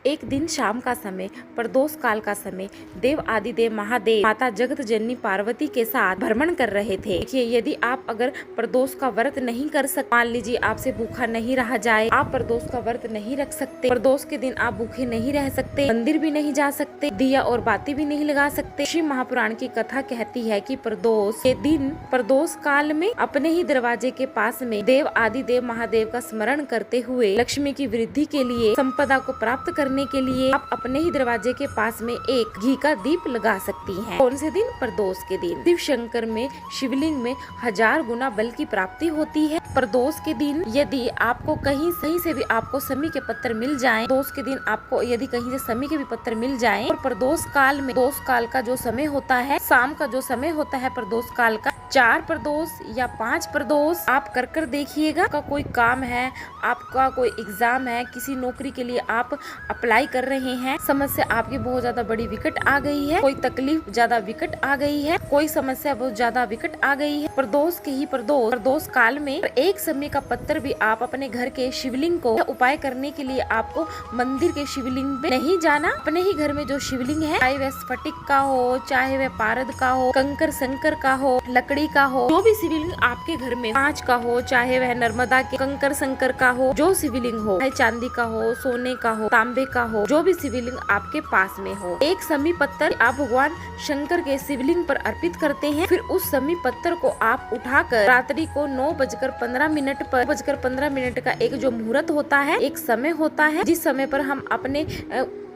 एक दिन शाम का समय, प्रदोष काल का समय, देव आदिदेव महादेव माता जगत जननी पार्वती के साथ भ्रमण कर रहे थे। देखिए, यदि आप अगर प्रदोष का व्रत नहीं कर सकते, मान लीजिए आपसे भूखा नहीं रहा जाए, आप प्रदोष का व्रत नहीं रख सकते, प्रदोष के दिन आप भूखे नहीं रह सकते, मंदिर भी नहीं जा सकते, दिया और बाती भी नहीं लगा सकते। श्री महापुराण की कथा कहती है कि प्रदोष के दिन, प्रदोष काल में अपने ही दरवाजे के पास में देव आदिदेव महादेव का स्मरण करते हुए लक्ष्मी की वृद्धि के लिए, संपदा को प्राप्त करने के लिए आप अपने ही दरवाजे के पास में एक घी का दीप लगा सकती हैं। कौन से दिन? प्रदोष के दिन। शिव शंकर में, शिवलिंग में 1000 गुना बल की प्राप्ति होती है। प्रदोष के दिन यदि आपको कहीं से भी आपको समी के पत्थर मिल जाएं, प्रदोष के दिन आपको यदि कहीं से समी के भी पत्थर मिल जाएं, और प्रदोष काल में, प्रदोष काल का जो समय होता है, शाम का जो समय होता है प्रदोष काल का, 4 प्रदोष या 5 प्रदोष आप कर देखिएगा। आपका कोई काम है, आपका कोई एग्जाम है, किसी नौकरी के लिए आप अप्लाई कर रहे हैं, समस्या आपकी बहुत ज्यादा बड़ी विकट आ गई है, कोई तकलीफ ज्यादा विकट आ गई है, कोई समस्या बहुत ज्यादा विकट आ गई है, प्रदोष के ही प्रदोष काल में एक समी का पत्थर भी आप अपने घर के शिवलिंग को उपाय करने के लिए आपको मंदिर के शिवलिंग में नहीं जाना। अपने ही घर में जो शिवलिंग है, चाहे वह स्फटिक का हो, चाहे वह पारद का हो, कंकर शंकर का हो, लकड़ी का हो, जो भी शिवलिंग आपके घर में, कांच का हो, चाहे वह नर्मदा के कंकर शंकर का हो, जो शिवलिंग हो, चाहे चांदी का हो, सोने का हो, तांबे का हो, जो भी शिवलिंग आपके पास में हो, एक समी पत्थर आप भगवान शंकर के शिवलिंग पर अर्पित करते हैं। फिर उस समी पत्थर को आप उठाकर रात्रि को 9:15 पर 9:15 का एक जो मुहूर्त होता है, एक समय होता है, जिस समय पर हम अपने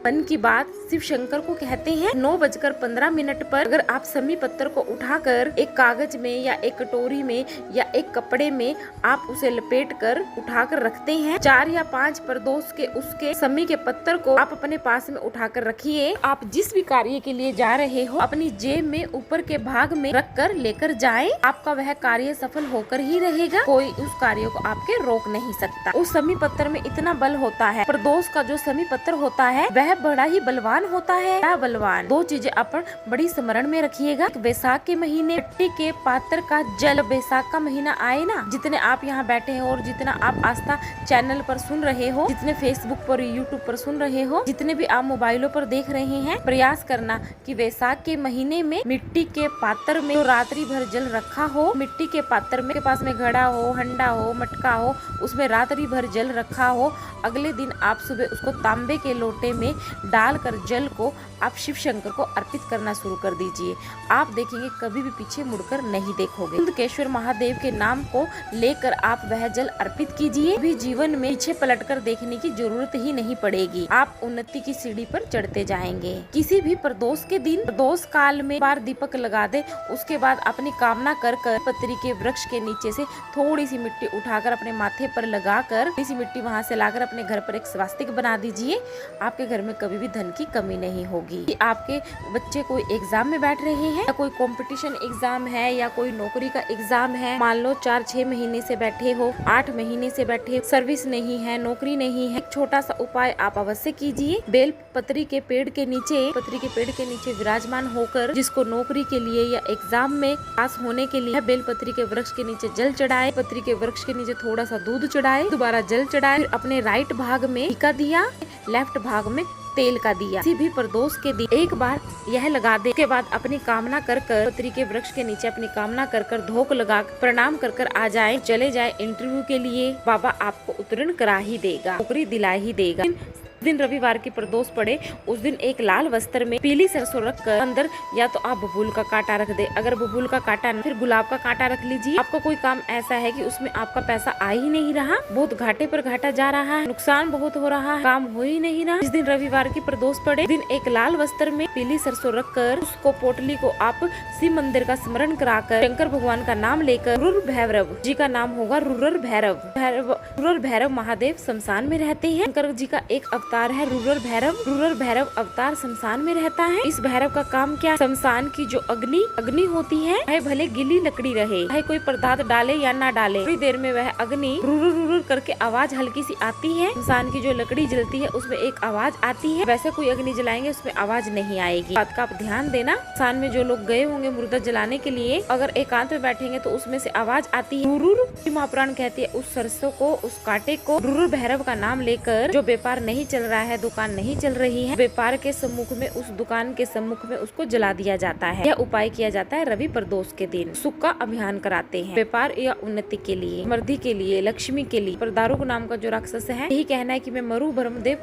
मन की बात शिव शंकर को कहते हैं, 9:15 पर अगर आप समी पत्थर को उठाकर एक कागज में या एक कटोरी में या एक कपड़े में आप उसे लपेट कर उठाकर रखते हैं, 4 या 5 प्रदोष के उसके समी के पत्थर को आप अपने पास में उठाकर रखिए। आप जिस भी कार्य के लिए जा रहे हो, अपनी जेब में ऊपर के भाग में रख कर लेकर जाएं, आपका वह कार्य सफल होकर ही रहेगा। कोई उस कार्य को आपके रोक नहीं सकता। उस समी पत्थर में इतना बल होता है। प्रदोष का जो समी पत्थर होता है वह बड़ा ही बलवान होता है। क्या बलवान? 2 चीजें अपन बड़ी स्मरण में रखिएगा। वैसाख के महीने मिट्टी के पात्र का जल, वैसाख का महीना आए ना, जितने आप यहाँ बैठे हो और जितना आप आस्था चैनल पर सुन रहे हो, जितने फेसबुक पर, यूट्यूब पर सुन रहे हो, जितने भी आप मोबाइलों पर देख रहे हैं, प्रयास करना कि वैसाख के महीने में मिट्टी के पात्र में रात्रि भर जल रखा हो, मिट्टी के पात्र में, के पास में घड़ा हो, हंडा हो, मटका हो, उसमें रात्रि भर जल रखा हो। अगले दिन आप सुबह उसको तांबे के लोटे में डालकर जल को आप शिव शंकर को अर्पित करना शुरू कर दीजिए। आप देखेंगे कभी भी पीछे मुड़कर नहीं देखोगे। कुंदकेश्वर महादेव के नाम को लेकर आप वह जल अर्पित कीजिए। भी जीवन में पीछे पलटकर देखने की जरूरत ही नहीं पड़ेगी। आप उन्नति की सीढ़ी पर चढ़ते जाएंगे। किसी भी प्रदोष के दिन, प्रदोष काल में बार दीपक लगा दे, उसके बाद अपनी कामना कर पत्री के वृक्ष के नीचे से थोड़ी सी मिट्टी उठाकर अपने माथे पर लगाकर, थोड़ी सी मिट्टी वहाँ से लाकर अपने घर पर एक स्वास्तिक बना दीजिए। आपके घर में कभी भी धन की कमी नहीं होगी। आपके बच्चे कोई एग्जाम में बैठ रहे हैं, या कोई कंपटीशन एग्जाम है, या कोई नौकरी का एग्जाम है, मान लो 4-6 महीने से बैठे हो, 8 महीने से बैठे, सर्विस नहीं है, नौकरी नहीं है, एक छोटा सा उपाय आप अवश्य कीजिए। बेल पत्री के पेड़ के नीचे विराजमान होकर, जिसको नौकरी के लिए या एग्जाम में पास होने के लिए बेल पत्री के वृक्ष के नीचे जल चढ़ाए, पत्री के वृक्ष के नीचे थोड़ा सा दूध चढ़ाए, दोबारा जल चढ़ाए, अपने राइट भाग में घी का दिया, लेफ्ट भाग में तेल का दिया। किसी भी प्रदोष के दिन एक बार यह लगा दे, उसके बाद अपनी कामना कर पत्री के वृक्ष के नीचे अपनी कामना कर धोक लगा प्रणाम कर आ जाए, चले जाए इंटरव्यू के लिए। बाबा आपको उत्तीर्ण करा ही देगा, नौकरी दिला ही देगा। दिन रविवार की प्रदोष पड़े, उस दिन एक लाल वस्त्र में पीली सरसों रख कर अंदर या तो आप बबूल का कांटा रख दे, अगर बबूल का कांटा नहीं, फिर गुलाब का कांटा रख लीजिए। आपका कोई काम ऐसा है कि उसमें आपका पैसा आ ही नहीं रहा, बहुत घाटे पर घाटा जा रहा है, नुकसान बहुत हो रहा है, काम हो ही नहीं रहा, इस दिन रविवार की प्रदोष पड़े, दिन एक लाल वस्त्र में पीली सरसों रख कर उसको पोटली को आप शिव मंदिर का स्मरण कराकर शंकर भगवान का नाम लेकर, रुद्र भैरव जी का नाम होगा रुद्र भैरव महादेव शमशान में रहते हैं। शंकर जी का एक अवतार है रुद्र भैरव अवतार शमशान में रहता है। इस भैरव का काम क्या? शमशान की जो अग्नि होती है, चाहे भले गीली लकड़ी रहे, चाहे कोई पदार्थ डाले या ना डाले, थोड़ी देर में वह अग्नि रुर करके आवाज हल्की सी आती है। शमशान की जो लकड़ी जलती है उसमें एक आवाज आती है, वैसे कोई अग्नि जलाएंगे उसमें आवाज नहीं आएगी। बात का आप ध्यान देना। शमशान में जो लोग गए होंगे मुर्दा जलाने के लिए, अगर एकांत में बैठेंगे तो उसमें से आवाज आती है रुर। महापुराण कहती है उस सरसों को, उस कांटे को रुर भैरव का नाम लेकर जो व्यापार नहीं चल चल रहा है, दुकान नहीं चल रही है, व्यापार के सम्मुख में, उस दुकान के सम्मुख में उसको जला दिया जाता है। यह उपाय किया जाता है रवि प्रदोष के दिन। सुख का अभियान कराते हैं व्यापार या उन्नति के लिए, समृद्धि के लिए, लक्ष्मी के लिए। पर दारुक नाम का जो राक्षस है, यही कहना है कि मैं मरु ब्रह्मदेव